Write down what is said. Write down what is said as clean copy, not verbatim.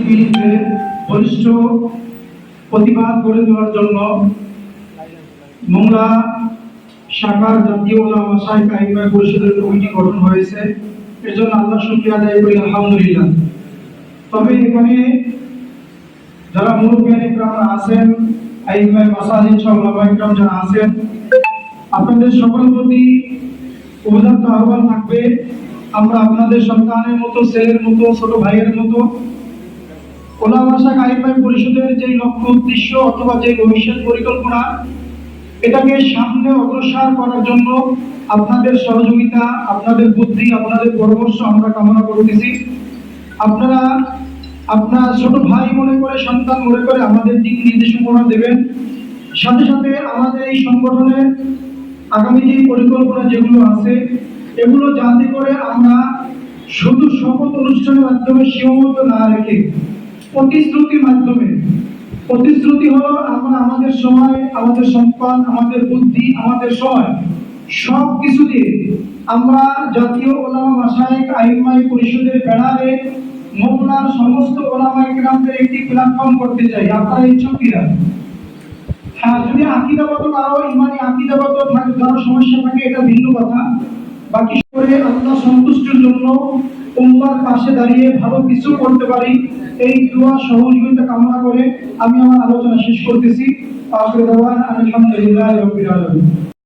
বিরুদ্ধে বলিষ্ঠ প্রতিবাদ গড়ে তোলার জন্য মোংলা শাখার জাতীয় ওলামা শাইখ আইম্মা পরিষদের কমিটি গঠন হয়েছে। এর জন্য আল্লাহ শুকরিয়া আদায় করি, আলহামদুলিল্লাহ। তবে এখানে যারা মুরব্বিয়ান ইকরাম আছেন, আইম্মা মাসাজিদ সহ ওলামা ইকরাম যারা আছেন, আপনাদের সকলের প্রতি উদাত্ত আহ্বান থাকবে, আমরা আপনাদের সন্তানের মতো, ছেলের মতো, ছোট ভাইয়ের মতো ওলামা শাইখ আইম্মা পরিষদের যে লক্ষ্য উদ্দেশ্য অথবা যে ভবিষ্যৎ পরিকল্পনা, এটাকে সামনে অগ্রসর করার জন্য আপনাদের সহযোগিতা, আপনাদের বুদ্ধি, আপনাদের পরামর্শ আমরা কামনা করতেছি। আপনারা আপনার ছোট ভাই মনে করে, সন্তান মনে করে আমাদের দিক নির্দেশনা দেবেন। সাথে সাথে আমাদের এই সংগঠনের আগামী যে পরিকল্পনা যেগুলো আছে, এগুলো যাতে করে আমরা শুধু শপথ অনুষ্ঠানের মাধ্যমে সীমাবদ্ধ না রেখে প্রতিশ্রুতির মাধ্যমে, প্রতিশ্রুতি হলো আমরা আমাদের সময়, আমাদের সম্পদ, আমাদের বুদ্ধি, আমাদের সময় সব কিছু দিয়ে আমরা জাতীয় ওলামা মাশায়েখ আইম্মা পরিষদের ব্যানারে মোংলার সমস্ত ওলামা ইকরামদের একটি প্ল্যাটফর্ম করতে চাই। আপনারা ইচ্ছুক কিনা? হ্যাঁ, যদি আকীদাগত কারো ইমানি আকীদাগত থাকে, কারো সমস্যা থাকে, এটা ভিন্ন কথা। বাকি করে আল্লাহ সন্তুষ্টির জন্য উম্মার পাশে দাঁড়িয়ে ভালো কিছু করতে পারি, এই দোয়া সহযোগিতা কামনা করে আমি আমার আলোচনা শেষ করতেছি। আখির দাওয়ানা আলহামদুলিল্লাহি রাব্বিল আলামিন।